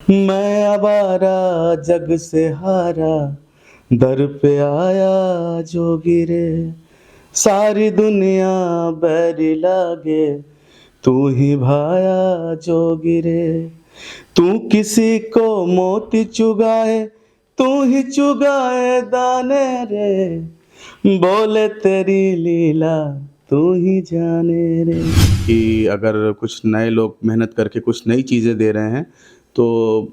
मैं आवारा जग से हारा, दर पे आया जो गिरे। सारी दुनिया बैरी लागे, तू ही भाया जो गिरे। तू किसी को मोती चुगाए, तू ही चुगाए दाने रे। बोले तेरी लीला, तू ही जाने रे। कि अगर कुछ नए लोग मेहनत करके कुछ नई चीज़ें दे रहे हैं, तो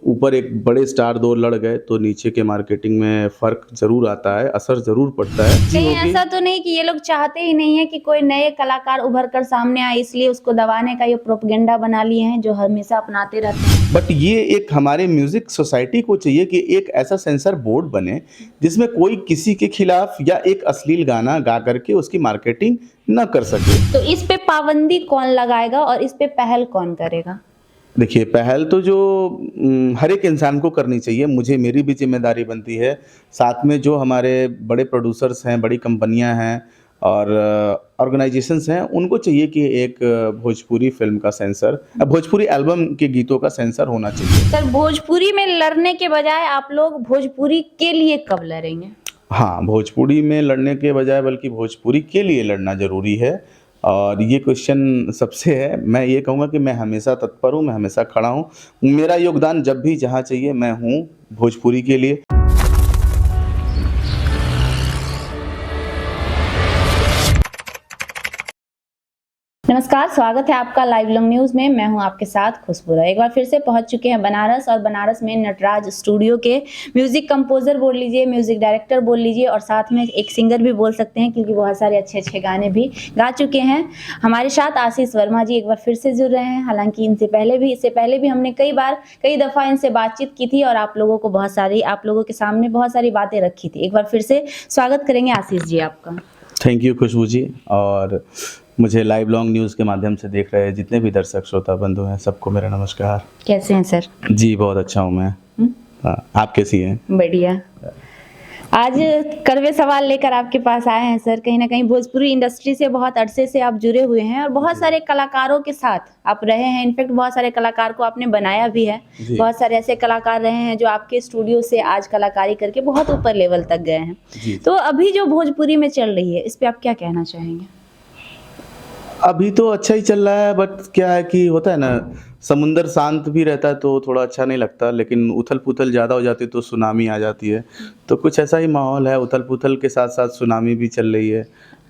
ऊपर एक बड़े स्टार 2 लड़ गए तो नीचे के मार्केटिंग में फ़र्क ज़रूर आता है, असर ज़रूर पड़ता है। जी कहीं होगी। ऐसा तो नहीं कि ये लोग चाहते ही नहीं है कि कोई नए कलाकार उभर कर सामने आए, इसलिए उसको दबाने का ये प्रोपेगेंडा बना लिए हैं जो हमेशा अपनाते रहते हैं। बट ये एक हमारे म्यूज़िक सोसाइटी को चाहिए कि एक ऐसा सेंसर बोर्ड बने, जिसमें कोई किसी के खिलाफ या एक अश्लील गाना गा करके उसकी मार्केटिंग ना कर सके। तो इस पे पाबंदी कौन लगाएगा और इस पे पहल कौन करेगा? देखिए, पहल तो जो हर एक इंसान को करनी चाहिए, मुझे मेरी भी ज़िम्मेदारी बनती है। साथ में जो हमारे बड़े प्रोड्यूसर्स हैं, बड़ी कंपनियाँ हैं और ऑर्गनाइज़ेशंस हैं, उनको चाहिए कि एक भोजपुरी फ़िल्म का सेंसर भोजपुरी एल्बम के गीतों का सेंसर होना चाहिए। सर, भोजपुरी में लड़ने के बजाय आप लोग भोजपुरी के लिए कब लड़ेंगे? हाँ, भोजपुरी में लड़ने के बजाय बल्कि भोजपुरी के लिए लड़ना ज़रूरी है और ये क्वेश्चन सबसे है। मैं ये कहूँगा कि मैं हमेशा तत्पर हूँ, मैं हमेशा खड़ा हूँ। मेरा योगदान जब भी जहाँ चाहिए मैं हूँ भोजपुरी के लिए। नमस्कार, स्वागत है आपका लाइव लॉन्ग न्यूज़ में। मैं हूं आपके साथ खुशबू राय। एक बार फिर से पहुंच चुके हैं बनारस और बनारस में नटराज स्टूडियो के म्यूज़िक कंपोज़र बोल लीजिए, म्यूज़िक डायरेक्टर बोल लीजिए और साथ में एक सिंगर भी बोल सकते हैं क्योंकि बहुत सारे अच्छे-अच्छे गाने भी गा चुके हैं। हमारे साथ आशीष वर्मा जी एक बार फिर से जुड़ रहे हैं। हालाँकि इससे पहले भी हमने कई दफ़ा इनसे बातचीत की थी और आप लोगों के सामने बहुत सारी बातें रखी थी। एक बार फिर से स्वागत करेंगे आशीष जी आपका। थैंक यू खुशबू जी। और मुझे लाइव लॉन्ग न्यूज़ के माध्यम से देख रहे जितने भी दर्शक श्रोता बंधु हैं, सबको मेरा नमस्कार। कैसे हैं सर? जी, बहुत अच्छा हूँ मैं। हाँ, आप कैसी हैं? बढ़िया। आज कड़वे सवाल लेकर आपके पास आए हैं सर। कहीं न कहीं भोजपुरी इंडस्ट्री से बहुत अरसे से आप जुड़े हुए हैं और बहुत सारे कलाकारों के साथ आप रहे हैं। इनफैक्ट बहुत सारे कलाकार को आपने बनाया भी है। जी। बहुत सारे ऐसे कलाकार रहे हैं जो आपके स्टूडियो से आज कलाकारी करके बहुत ऊपर लेवल तक गए हैं। जी। तो अभी जो भोजपुरी में चल रही है, इस पे आप क्या कहना चाहेंगे? अभी तो अच्छा ही चल रहा है, बट क्या है कि होता है ना, समुंदर शांत भी रहता है तो थोड़ा अच्छा नहीं लगता, लेकिन उथल-पुथल ज़्यादा हो जाती है तो सुनामी आ जाती है। तो कुछ ऐसा ही माहौल है, उथल-पुथल के साथ-साथ सुनामी भी चल रही है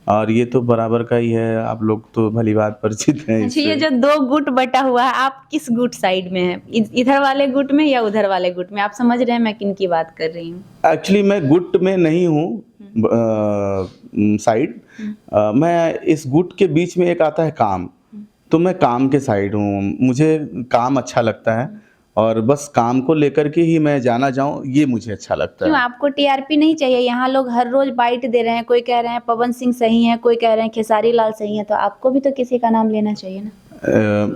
और ये तो बराबर का ही है। आप लोग तो भली-भाँति परिचित हैं अच्छा, ये इससे। जो 2 गुट बँटा हुआ है, आप किस गुट साइड में हैं? इधर वाले गुट में या उधर वाले गुट में? आप समझ रहे हैं मैं किनकी बात कर रही हूँ? एक्चुअली मैं गुट में नहीं हूँ, साइड। मैं इस गुट के बीच में एक आता है काम, तो मैं काम के साइड हूँ। मुझे काम अच्छा लगता है और बस काम को लेकर के ही मैं जाना जाऊँ, ये मुझे अच्छा लगता क्यों है। आपको टीआरपी नहीं चाहिए? यहाँ लोग हर रोज बाइट दे रहे हैं, कोई कह रहे हैं पवन सिंह सही हैं, कोई कह रहे हैं खेसारी लाल सही हैं, तो आपको भी तो किसी का नाम लेना चाहिए ना?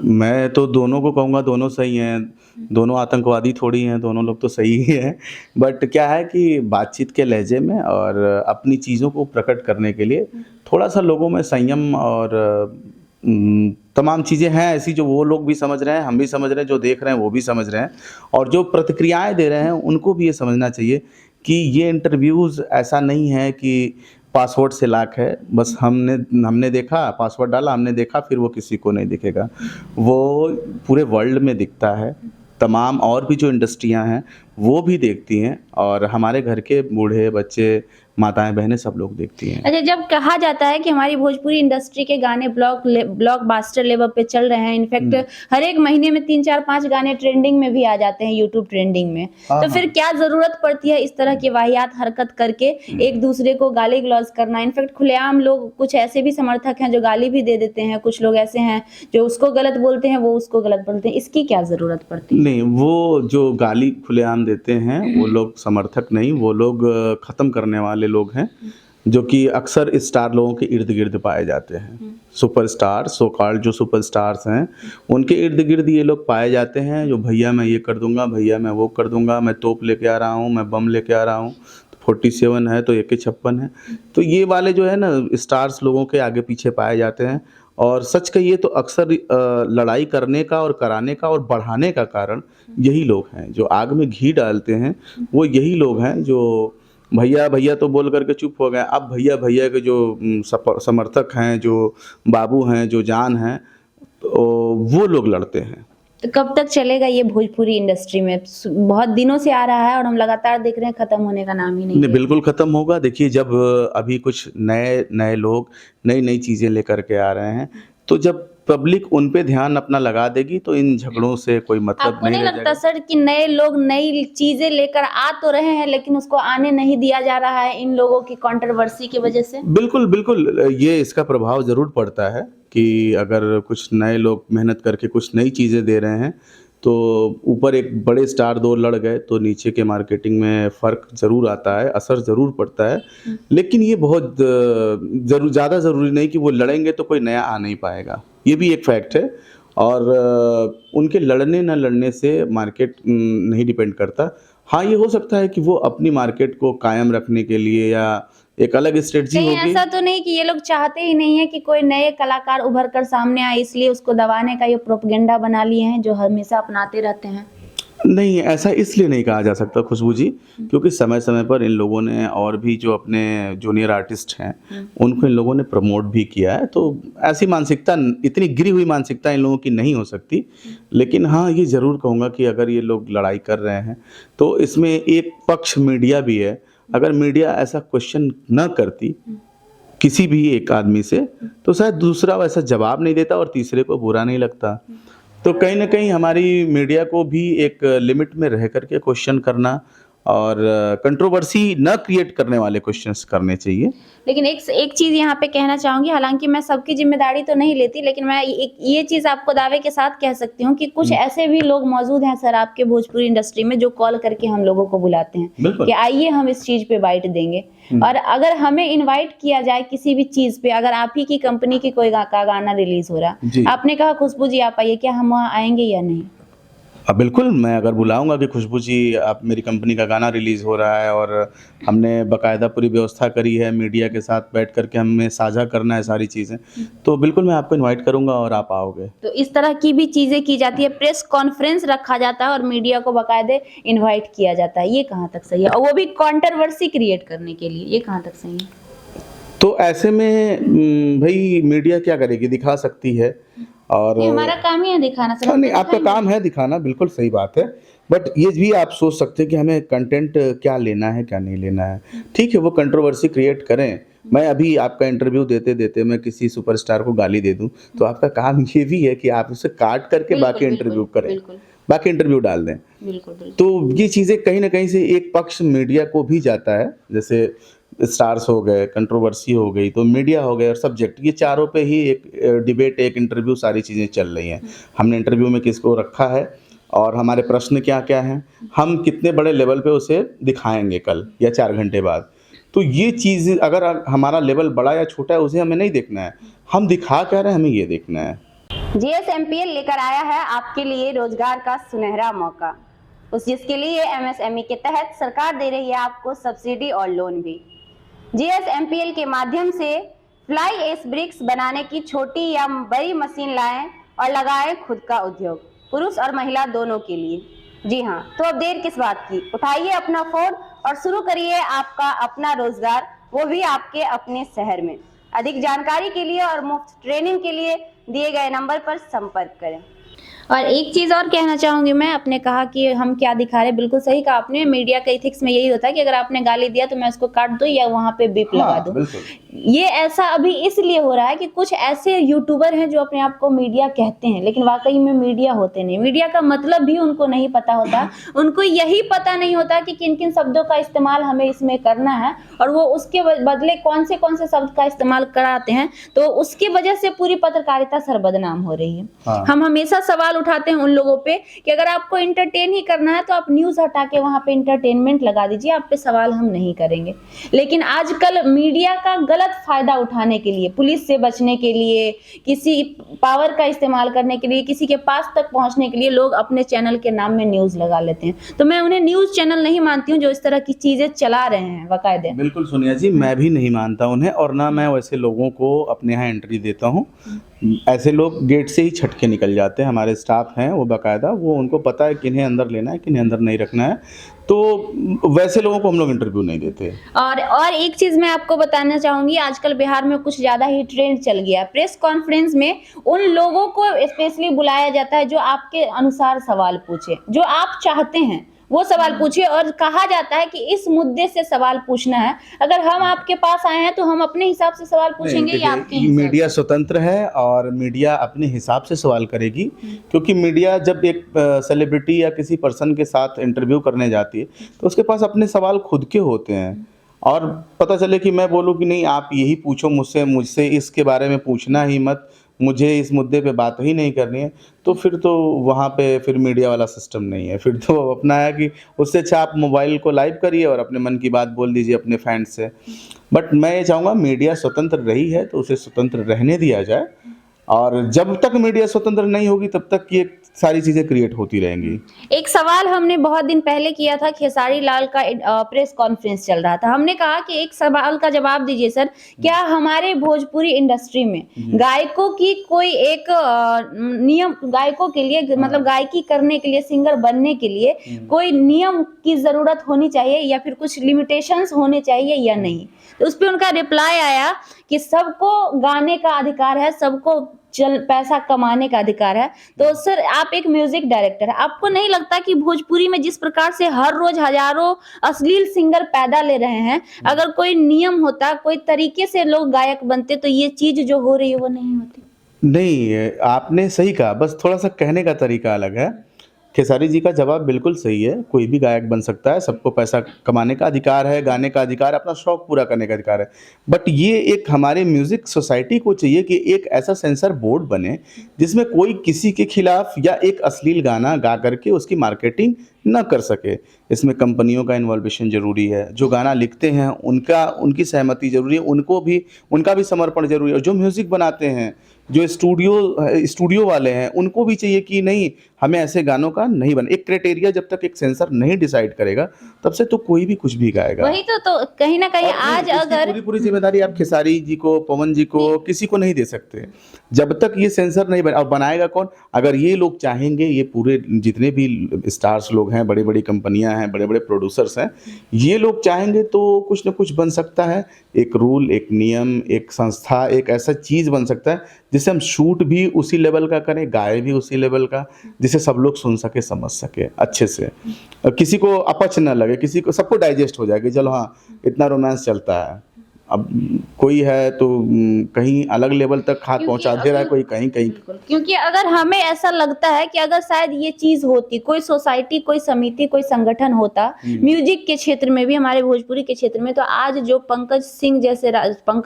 मैं तो दोनों को कहूँगा, दोनों सही हैं, दोनों आतंकवादी थोड़ी हैं, दोनों लोग तो सही ही हैं। बट क्या है कि बातचीत के लहजे में और अपनी चीज़ों को प्रकट करने के लिए थोड़ा-सा लोगों में संयम और तमाम चीज़ें हैं ऐसी जो वो लोग भी समझ रहे हैं, हम भी समझ रहे हैं, जो देख रहे हैं वो भी समझ रहे हैं और जो प्रतिक्रियाएँ दे रहे हैं उनको भी ये समझना चाहिए कि ये इंटरव्यूज़ ऐसा नहीं है कि पासवर्ड से लॉक है। बस हमने देखा, पासवर्ड डाला, हमने देखा, फिर वो किसी को नहीं दिखेगा। वो पूरे वर्ल्ड में दिखता है। तमाम और भी जो इंडस्ट्रियाँ हैं, वो भी देखती हैं और हमारे घर के बूढ़े, बच्चे, माताएँ-बहनें सब लोग देखती हैं। अच्छा, जब कहा जाता है कि हमारी भोजपुरी इंडस्ट्री के गाने ब्लॉकबस्टर लेवल पे चल रहे हैं, इनफैक्ट हर एक महीने में 3, 4, 5 गाने ट्रेंडिंग में भी आ जाते हैं यूट्यूब ट्रेंडिंग में। हाँ, तो फिर हाँ। क्या ज़रूरत पड़ती है इस तरह की वाहियात हरकत करके एक दूसरे को गाली-गलौज करना? इनफैक्ट खुलेआम लोग कुछ ऐसे भी समर्थक हैं जो गाली भी दे देते हैं, कुछ लोग ऐसे हैं जो उसको गलत बोलते हैं, वो उसको गलत बोलते हैं। इसकी क्या ज़रूरत पड़ती है? नहीं, वो जो गाली खुलेआम देते हैं, वो लोग समर्थक नहीं, वो लोग ख़त्म करने वाले लोग हैं, जो कि अक्सर स्टार लोगों के इर्द-गिर्द पाए जाते हैं। सुपरस्टार, सो कॉल्ड जो सुपरस्टार्स हैं, उनके इर्द-गिर्द ये लोग पाए जाते हैं, जो भैया मैं ये कर दूँगा, भैया मैं वो कर दूँगा, मैं तोप लेके आ रहा हूँ, मैं बम लेके आ रहा हूँ, 47 है तो AK-56 है। तो ये वाले जो है ना, स्टार्स लोगों के आगे-पीछे पाए जाते हैं और सच कहिए तो अक्सर लड़ाई करने का और कराने का और बढ़ाने का कारण यही लोग हैं जो आग में घी डालते हैं। वो यही लोग हैं जो भैया भैया तो बोल करके चुप हो गए। अब भैया भैया के जो समर्थक हैं, जो बाबू हैं, जो जान हैं, तो वो लोग लड़ते हैं। तो कब तक चलेगा ये भोजपुरी इंडस्ट्री में? बहुत दिनों से आ रहा है और हम लगातार देख रहे हैं, खत्म होने का नाम ही नहीं नहीं, ले बिल्कुल ख़त्म होगा। देखिए, जब अभी कुछ नए नए लोग नई नई चीज़ें लेकर के आ रहे हैं, तो जब पब्लिक उन पे ध्यान अपना लगा देगी तो इन झगड़ों से कोई मतलब आपको नहीं नहीं रह लगता जाएगा। सर कि नए लोग नई चीजें लेकर आ तो रहे हैं लेकिन उसको आने नहीं दिया जा रहा है इन लोगों की कंट्रोवर्सी की वजह से? बिल्कुल, बिल्कुल, ये इसका प्रभाव ज़रूर पड़ता है कि अगर कुछ नए लोग मेहनत करके कुछ नई चीज़ें दे रहे हैं, तो ऊपर एक बड़े स्टार 2 लड़ गए तो नीचे के मार्केटिंग में फ़र्क ज़रूर आता है, असर ज़रूर पड़ता है। लेकिन ये बहुत ज़्यादा ज़रूरी नहीं कि वो लड़ेंगे तो कोई नया आ नहीं पाएगा, ये भी एक फैक्ट है। और उनके लड़ने ना लड़ने से मार्केट नहीं डिपेंड करता। हाँ, ये हो सकता है कि वो अपनी मार्केट को कायम रखने के लिए या एक अलग स्ट्रेटजी कहीं होगी। ऐसा तो नहीं कि ये लोग चाहते ही नहीं है कि कोई नए कलाकार उभर कर सामने आए, इसलिए उसको दबाने का ये प्रोपेगेंडा बना लिए हैं जो हमेशा अपनाते रहते हैं? नहीं, ऐसा इसलिए नहीं कहा जा सकता खुशबू जी, क्योंकि समय-समय पर इन लोगों ने और भी जो अपने जूनियर आर्टिस्ट हैं, उनको इन लोगों ने प्रमोट भी किया है। तो ऐसी मानसिकता, इतनी गिरी हुई मानसिकता इन लोगों की नहीं हो सकती। लेकिन हाँ, ये ज़रूर कहूँगा कि अगर ये लोग लड़ाई कर रहे हैं, तो इसमें एक पक्ष मीडिया भी है। अगर मीडिया ऐसा क्वेश्चन न करती किसी भी एक आदमी से, तो शायद दूसरा वैसा जवाब नहीं देता और तीसरे को बुरा नहीं लगता। तो कहीं न कहीं हमारी मीडिया को भी एक लिमिट में रह कर के क्वेश्चन करना और कंट्रोवर्सी न क्रिएट करने वाले क्वेश्चंस करने चाहिए। लेकिन एक चीज़ यहाँ पे कहना चाहूँगी, हालाँकि मैं सबकी ज़िम्मेदारी तो नहीं लेती, लेकिन मैं एक ये चीज़ आपको दावे के साथ कह सकती हूँ कि कुछ ऐसे भी लोग मौजूद हैं सर आपके भोजपुरी इंडस्ट्री में जो कॉल करके हम लोगों को बुलाते हैं बिल्कुल। कि आइए हम इस चीज़ पे बाइट देंगे। और अगर हमें इनवाइट किया जाए किसी भी चीज़ पे, अगर आप ही की कंपनी की कोई का गाना रिलीज़ हो रहा, जी। आपने कहा खुशबू जी आप आइए, क्या हम वहाँ आएँगे या नहीं? बिल्कुल, मैं अगर बुलाऊँगा कि खुशबू जी आप मेरी कंपनी का गाना रिलीज़ हो रहा है और हमने बाकायदा पूरी व्यवस्था करी है, मीडिया के साथ बैठ कर के हमें साझा करना है सारी चीज़ें, तो बिल्कुल मैं आपको इनवाइट करूँगा और आप आओगे। तो इस तरह की भी चीज़ें की जाती है, प्रेस कॉन्फ्रेंस रखा जाता है और मीडिया को बाकायदे इनवाइट किया जाता है, ये कहाँ तक सही है? और वो भी कंट्रोवर्सी क्रिएट करने के लिए, ये कहाँ तक सही है? तो ऐसे में भई मीडिया क्या करेगी? दिखा सकती है और ये हमारा काम ही है दिखाना सर। हाँ, हम नहीं, तो आपका दिखाएंगे। काम है दिखाना, बिल्कुल सही बात है। बट ये भी आप सोच सकते हैं कि हमें कंटेंट क्या लेना है, क्या नहीं लेना है। ठीक है, वो कंट्रोवर्सी क्रिएट करें। मैं अभी आपका इंटरव्यू देते-देते मैं किसी सुपरस्टार को गाली दे दूँ, तो आपका काम ये भी है कि आप उसे काट करके बिल्कुल, बाकी इंटरव्यू बिल्कुल, करें, बिल्कुल। बाकी इंटरव्यू डाल दें। बिल्कुल, बिल्कुल। तो ये चीज़ें कहीं न कहीं से एक पक्ष मीडिया को भी जाता है, जैसे स्टार्स हो गए, कंट्रोवर्सी हो गई, तो मीडिया हो गए और सब्जेक्ट, ये चारों पे ही एक डिबेट, एक इंटरव्यू, सारी चीज़ें चल रही हैं। हमने इंटरव्यू में किसको रखा है और हमारे प्रश्न क्या-क्या हैं, हम कितने बड़े लेवल पे उसे दिखाएँगे कल या 4 घंटे बाद। तो ये चीज़ अगर हमारा लेवल बड़ा या छोटा है, उसे हमें नहीं देखना है, हम दिखा क्या रहे हैं, हमें ये देखना है। जीएसएमपीएल लेकर आया है आपके लिए रोजगार का सुनहरा मौका, जिसके लिए एमएसएमई के तहत सरकार दे रही है आपको सब्सिडी और लोन भी। जीएसएमपीएल के माध्यम से फ्लाई एश ब्रिक्स बनाने की छोटी या बड़ी मशीन लाएं और लगाएं खुद का उद्योग, पुरुष और महिला दोनों के लिए। जी हाँ, तो अब देर किस बात की, उठाइए अपना फोन और शुरू करिए आपका अपना रोजगार, वो भी आपके अपने शहर में। अधिक जानकारी के लिए और मुफ्त ट्रेनिंग के लिए दिए गए नंबर पर संपर्क करें। और एक चीज़ और कहना चाहूँगी मैं, आपने कहा कि हम क्या दिखा रहे हैं, बिल्कुल सही कहा आपने। मीडिया का एथिक्स में यही होता है कि अगर आपने गाली दिया तो मैं उसको काट दूँ या वहाँ पे बीप लगा हाँ, दूँ। बिल्कुल। ये ऐसा अभी इसलिए हो रहा है कि कुछ ऐसे यूट्यूबर हैं जो अपने आप को मीडिया कहते हैं, लेकिन वाकई में मीडिया होते नहीं। मीडिया का मतलब भी उनको नहीं पता होता। उनको यही पता नहीं होता कि किन-किन शब्दों का इस्तेमाल हमें इसमें करना है और वो उसके बदले कौन से शब्द का इस्तेमाल कराते हैं, तो उसकी वजह से पूरी पत्रकारिता सर बदनाम हो रही है। हाँ। हम हमेशा सवाल उठाते हैं उन लोगों पे कि अगर आपको एंटरटेन ही करना है तो आप न्यूज़ हटा के वहाँ पे एंटरटेनमेंट लगा दीजिए, आप पे सवाल हम नहीं करेंगे। लेकिन आजकल मीडिया का गलत फायदा उठाने के लिए, पुलिस से बचने के लिए, किसी पावर का इस्तेमाल करने के लिए, किसी के पास तक पहुंचने के लिए लोग अपने चैनल के नाम में न्यूज़ लगा लेते हैं। तो मैं उन्हें न्यूज़ चैनल नहीं मानती हूँ जो इस तरह की चीजें चला रहे हैं बाकायदे। बिल्कुल सोनिया जी, मैं भी नहीं मानता उन्हें और ना मैं वैसे लोगों को अपने यहाँ एंट्री देता हूँ। ऐसे लोग गेट से ही छट के निकल जाते हैं। हमारे स्टाफ हैं वो बाकायदा, वो उनको पता है किन्हें अंदर लेना है, किन्हें अंदर नहीं रखना है। तो वैसे लोगों को हम लोग इंटरव्यू नहीं देते। और एक चीज़ मैं आपको बताना चाहूँगी, आजकल बिहार में कुछ ज़्यादा ही ट्रेंड चल गया। प्रेस कॉन्फ्रेंस में उन लोगों को स्पेशली बुलाया जाता है जो आपके अनुसार सवाल पूछे, जो आप चाहते हैं वो सवाल पूछिए, और कहा जाता है कि इस मुद्दे से सवाल पूछना है। अगर हम आपके पास आए हैं तो हम अपने हिसाब से सवाल पूछेंगे या आपके देखिए, हिसाब मीडिया से? स्वतंत्र है और मीडिया अपने हिसाब से सवाल करेगी, क्योंकि मीडिया जब एक सेलिब्रिटी या किसी पर्सन के साथ इंटरव्यू करने जाती है तो उसके पास अपने सवाल खुद के होते हैं। और पता चले कि मैं बोलूँ कि नहीं आप यही पूछो मुझसे, मुझसे इसके बारे में पूछना ही मत, मुझे इस मुद्दे पे बात ही नहीं करनी है, तो फिर तो वहाँ पे फिर मीडिया वाला सिस्टम नहीं है। फिर तो अपना है कि उससे अच्छा आप मोबाइल को लाइव करिए और अपने मन की बात बोल दीजिए अपने फैंस से। बट मैं ये चाहूँगा मीडिया स्वतंत्र रही है तो उसे स्वतंत्र रहने दिया जाए, और जब तक मीडिया स्वतंत्र नहीं होगी तब तक ये सारी चीज़ें क्रिएट होती रहेंगी। एक सवाल हमने बहुत दिन पहले किया था, खेसारी लाल का प्रेस कॉन्फ्रेंस चल रहा था। हमने कहा कि एक सवाल का जवाब दीजिए सर, क्या हमारे भोजपुरी इंडस्ट्री में गायकों की कोई एक नियम, गायकों के लिए मतलब गायकी करने के लिए, सिंगर बनने के लिए कोई नियम की ज़रूरत होनी चाहिए या फिर कुछ लिमिटेशंस होने चाहिए या नहीं? तो उस पे उनका रिप्लाई आया कि सबको गाने का अधिकार है, सबको पैसा कमाने का अधिकार है। तो सर आप एक म्यूजिक डायरेक्टर हैं, आपको नहीं लगता कि भोजपुरी में जिस प्रकार से हर रोज हजारों अश्लील सिंगर पैदा ले रहे हैं, अगर कोई नियम होता, कोई तरीके से लोग गायक बनते तो ये चीज जो हो रही है वो नहीं होती? नहीं, आपने सही कहा, बस थोड़ा-सा कहने का तरीका अलग है। खेसारी जी का जवाब बिल्कुल सही है, कोई भी गायक बन सकता है, सबको पैसा कमाने का अधिकार है, गाने का अधिकार है, अपना शौक पूरा करने का अधिकार है। बट ये एक हमारे म्यूज़िक सोसाइटी को चाहिए कि एक ऐसा सेंसर बोर्ड बने, जिसमें कोई किसी के खिलाफ या एक अश्लील गाना गा कर के उसकी मार्केटिंग ना कर सके। इसमें कंपनियों का इन्वॉल्वेशन ज़रूरी है, जो गाना लिखते हैं उनकी सहमति ज़रूरी है, उनका भी समर्पण ज़रूरी है, और जो म्यूज़िक बनाते हैं, जो स्टूडियो वाले हैं, उनको भी चाहिए कि नहीं, हमें ऐसे गानों का नहीं बना। एक क्राइटेरिया जब तक एक सेंसर नहीं डिसाइड करेगा, तब से तो कोई भी कुछ भी गाएगा। वही तो कहीं ना कहीं और नहीं, आज इसकी अगर पूरी जिम्मेदारी आप खेसारी जी को, पवन जी को, किसी को नहीं दे सकते। जब तक ये सेंसर नहीं बना, और बनाएगा कौन? अगर ये लोग चाहेंगे, ये पूरे जितने भी स्टार्स लोग हैं, बड़ी बड़ी कंपनियां हैं, बड़े बड़े प्रोड्यूसर्स हैं, ये लोग चाहेंगे तो कुछ ना कुछ बन सकता है। एक रूल, एक नियम, एक संस्था, एक ऐसा चीज़ बन सकता है जिससे हम शूट भी उसी लेवल का करें, गाए भी उसी लेवल का, जिसे सब लोग सुन सके, समझ सके अच्छे से, और किसी को अपच ना लगे, किसी को, सबको डाइजेस्ट हो जाए कि चलो हाँ इतना रोमांस चलता है। अब कोई है तो कहीं अलग लेवल तक हाथ पहुंचा दे रहा है, कोई कहीं कहीं। क्योंकि अगर हमें ऐसा लगता है कि अगर शायद ये चीज होती, कोई सोसाइटी, कोई समिति, कोई संगठन होता म्यूजिक के क्षेत्र में भी, हमारे भोजपुरी के क्षेत्र में, तो आज जो पंकज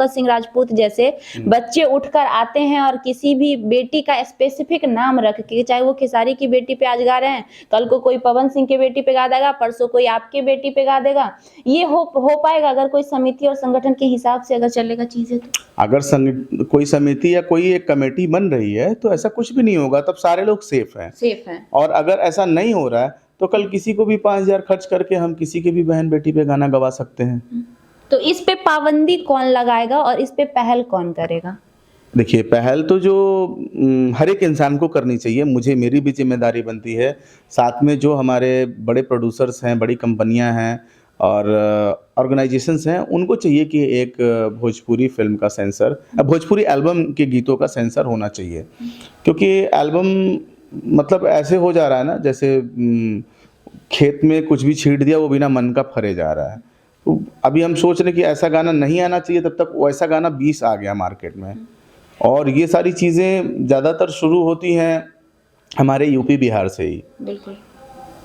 सिंह राजपूत जैसे बच्चे उठकर आते हैं और किसी भी बेटी का स्पेसिफिक नाम रख के, चाहे वो खेसारी की बेटी पे आज गा रहे हैं, कल को कोई पवन सिंह की बेटी पे गा देगा, परसों कोई आपके बेटी पे गा देगा, ये हो पाएगा अगर कोई समिति और संगठन के हिसाब से अगर चलेगा चीजें? तो अगर कोई समिति या कोई एक कमेटी बन रही है तो ऐसा कुछ भी नहीं होगा, तब सारे लोग सेफ हैं। और अगर ऐसा नहीं हो रहा है तो कल किसी को भी 5,000 खर्च करके हम किसी के भी बहन बेटी पे गाना गवा सकते हैं। तो इस पे पाबंदी कौन लगाएगा और इस पे पहल कौन करेगा? देखिए, पहल तो जो हर एक इंसान को करनी चाहिए, मेरी भी जिम्मेदारी बनती है। साथ में जो हमारे बड़े प्रोड्यूसर्स हैं, बड़ी कंपनियां हैं और ऑर्गेनाइजेशंस हैं, उनको चाहिए कि एक भोजपुरी फिल्म का सेंसर, भोजपुरी एल्बम के गीतों का सेंसर होना चाहिए। क्योंकि एल्बम मतलब ऐसे हो जा रहा है ना, जैसे खेत में कुछ भी छींट दिया वो बिना मन का फरे जा रहा है। तो अभी हम सोच रहे हैं कि ऐसा गाना नहीं आना चाहिए, तब तक वैसा गाना 20 आ गया मार्केट में। और ये सारी चीज़ें ज़्यादातर शुरू होती हैं हमारे यूपी बिहार से ही। बिल्कुल।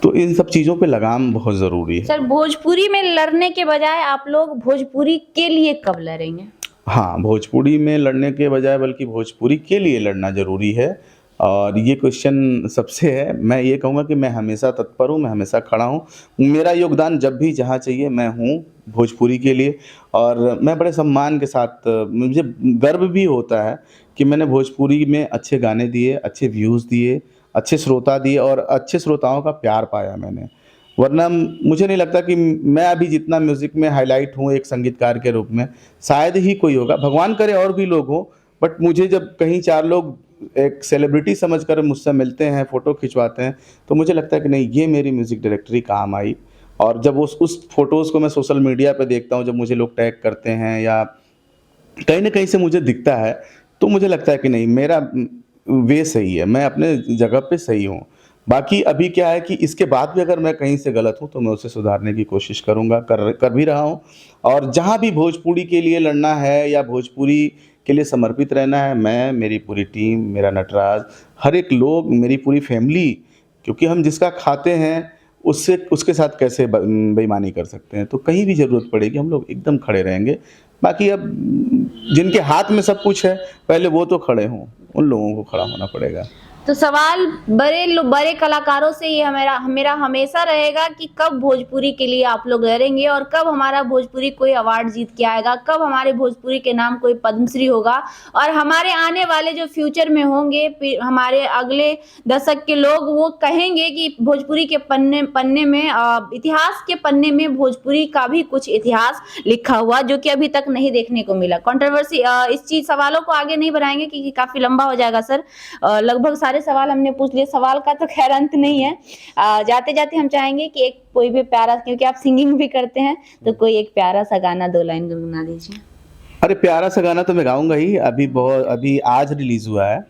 तो इन सब चीज़ों पे लगाम बहुत ज़रूरी है। सर, भोजपुरी में लड़ने के बजाय आप लोग भोजपुरी के लिए कब लड़ेंगे? हाँ, भोजपुरी में लड़ने के बजाय बल्कि भोजपुरी के लिए लड़ना ज़रूरी है। और ये क्वेश्चन सबसे है, मैं ये कहूँगा कि मैं हमेशा तत्पर हूँ, मैं हमेशा खड़ा हूँ। मेरा योगदान जब भी जहाँ चाहिए मैं हूँ भोजपुरी के लिए। और मैं बड़े सम्मान के साथ, मुझे गर्व भी होता है कि मैंने भोजपुरी में अच्छे गाने दिए, अच्छे व्यूज़ दिए, अच्छे श्रोता दिए और अच्छे श्रोताओं का प्यार पाया मैंने। वरना मुझे नहीं लगता कि मैं अभी जितना म्यूज़िक में हाईलाइट हूँ एक संगीतकार के रूप में, शायद ही कोई होगा। भगवान करे और भी लोग हों, बट मुझे जब कहीं 4 लोग एक सेलिब्रिटी समझकर मुझसे मिलते हैं, फ़ोटो खिंचवाते हैं, तो मुझे लगता है कि नहीं, ये मेरी म्यूज़िक डायरेक्टरी काम आई। और जब उस फ़ोटोज़ को मैं सोशल मीडिया पे देखता हूँ, जब मुझे लोग टैग करते हैं या कहीं न कहीं से मुझे दिखता है, तो मुझे लगता है कि नहीं, मेरा वे सही है, मैं अपने जगह पे सही हूँ। बाकी अभी क्या है कि इसके बाद भी अगर मैं कहीं से गलत हूँ, तो मैं उसे सुधारने की कोशिश करूँगा, कर भी रहा हूँ। और जहाँ भी भोजपुरी के लिए लड़ना है या भोजपुरी के लिए समर्पित रहना है, मैं, मेरी पूरी टीम, मेरा नटराज, हर एक लोग, मेरी पूरी फैमिली, क्योंकि हम जिसका खाते हैं, उससे उसके साथ कैसे बेईमानी कर सकते हैं। तो कहीं भी ज़रूरत पड़ेगी, हम लोग एकदम खड़े रहेंगे। बाकी अब जिनके हाथ में सब कुछ है, पहले वो तो खड़े हों, उन लोगों को खड़ा होना पड़ेगा। तो सवाल बड़े कलाकारों से ये मेरा मेरा हमेशा रहेगा कि कब भोजपुरी के लिए आप लोग लड़ेंगे और कब हमारा भोजपुरी कोई अवार्ड जीत के आएगा, कब हमारे भोजपुरी के नाम कोई पद्मश्री होगा और हमारे आने वाले जो फ्यूचर में होंगे, हमारे अगले दशक के लोग वो कहेंगे कि भोजपुरी के पन्ने पन्ने में इतिहास के पन्ने में भोजपुरी का भी कुछ इतिहास लिखा हुआ, जो कि अभी तक नहीं देखने को मिला। कंट्रोवर्सी इस चीज सवालों को आगे नहीं बढ़ाएंगे क्योंकि काफी लंबा हो जाएगा सर। लगभग सारे सवाल हमने पूछ लिए, सवाल का तो खैर अंत नहीं है। जाते जाते हम चाहेंगे कि एक कोई भी प्यारा, क्योंकि आप सिंगिंग भी करते हैं, तो कोई एक प्यारा सा गाना 2 लाइन गुनगुना दीजिए। अरे प्यारा सा गाना तो मैं गाऊंगा ही। अभी आज रिलीज हुआ है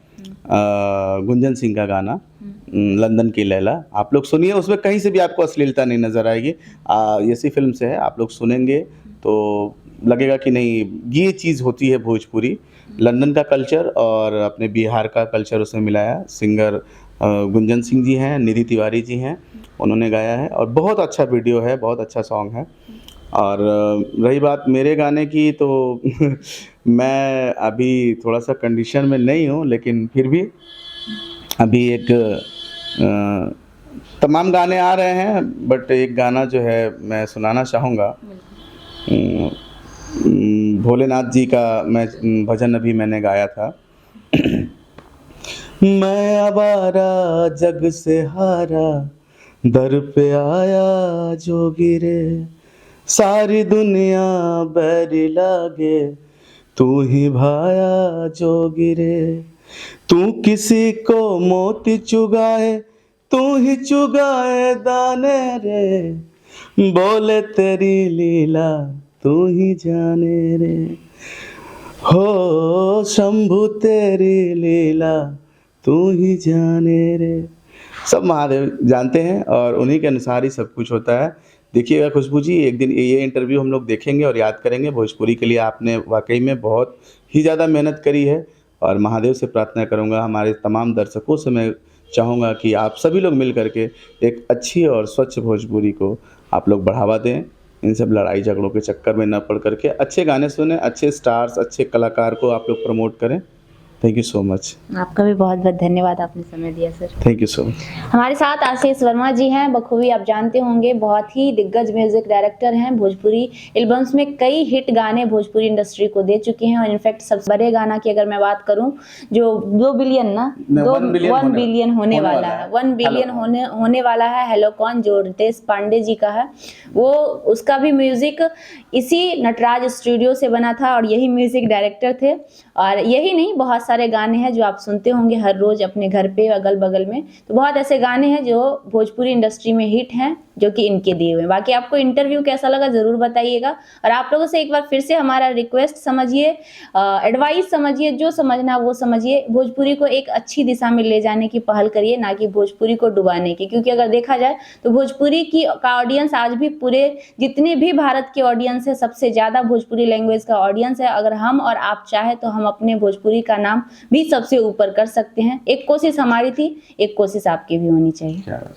गुंजन सिंह का गाना, लंदन की लैला। आप लोग सुनिए, उसमें कहीं से भी आपको अश्लीलता नहीं नजर आएगी। इसी फिल्म से है, आप लोग सुनेंगे तो लगेगा कि नहीं, ये चीज़ होती है भोजपुरी। लंदन का कल्चर और अपने बिहार का कल्चर उसमें मिलाया। सिंगर गुंजन सिंह जी हैं, निधि तिवारी जी हैं, उन्होंने गाया है और बहुत अच्छा वीडियो है, बहुत अच्छा सॉन्ग है। और रही बात मेरे गाने की, तो मैं अभी थोड़ा सा कंडीशन में नहीं हूँ, लेकिन फिर भी अभी एक तमाम गाने आ रहे हैं, बट एक गाना जो है मैं सुनाना चाहूँगा। भोलेनाथ जी का मैं भजन अभी मैंने गाया था। मैं आवारा जग से हारा, दर पे आया जो गिरे, सारी दुनिया बैरी लागे, तू ही भाया जो गिरे। तू किसी को मोती चुगाए, तू ही चुगाए दाने रे, बोले तेरी लीला तू ही जाने रे, हो शंभु तेरी लीला तू ही जाने रे। सब महादेव जानते हैं और उन्हीं के अनुसार ही सब कुछ होता है। देखिएगा खुशबू जी, एक दिन ये इंटरव्यू हम लोग देखेंगे और याद करेंगे। भोजपुरी के लिए आपने वाकई में बहुत ही ज़्यादा मेहनत करी है और महादेव से प्रार्थना करूँगा, हमारे तमाम दर्शकों से मैं चाहूँगा कि आप सभी लोग मिल करके एक अच्छी और स्वच्छ भोजपुरी को आप लोग बढ़ावा दें। इन सब लड़ाई झगड़ों के चक्कर में न पड़ करके अच्छे गाने सुने, अच्छे स्टार्स, अच्छे कलाकार को आप लोग प्रमोट करें। Thank you so much. आपका भी बहुत बहुत धन्यवाद, आपने समय दिया sir. Thank you so much. हमारे साथ आशीष वर्मा जी हैं, बखूबी आप जानते होंगे, बहुत ही दिग्गज म्यूजिक डायरेक्टर हैं। भोजपुरी एल्बम्स में कई हिट गाने भोजपुरी इंडस्ट्री को दे चुके हैं और इनफैक्ट सबसे बड़े गाना की अगर मैं बात करूं, जो 2 बिलियन ना 1 बिलियन होने वाला है, 1 बिलियन होने वाला है, हेलो कौन, जो रितेश पांडे जी का है, वो उसका भी म्यूजिक इसी नटराज स्टूडियो से बना था और यही म्यूजिक डायरेक्टर थे। और यही नहीं, बहुत सारे गाने हैं जो आप सुनते होंगे हर रोज अपने घर पे अगल बगल में। तो बहुत ऐसे गाने हैं जो भोजपुरी इंडस्ट्री में हिट हैं, जो कि इनके दिए हुए हैं। बाकी आपको इंटरव्यू कैसा लगा जरूर बताइएगा और आप लोगों से एक बार फिर से हमारा रिक्वेस्ट समझिए, एडवाइस समझिए, जो समझना वो समझिए। भोजपुरी को एक अच्छी दिशा में ले जाने की पहल करिए, ना कि भोजपुरी को डुबाने की, क्योंकि अगर देखा जाए तो भोजपुरी का ऑडियंस आज भी पूरे जितने भी भारत के ऑडियंस है, सबसे ज्यादा भोजपुरी लैंग्वेज का ऑडियंस है। अगर हम और आप चाहे तो हम अपने भोजपुरी का नाम भी सबसे ऊपर कर सकते हैं। एक कोशिश हमारी थी, एक कोशिश आपकी भी होनी चाहिए।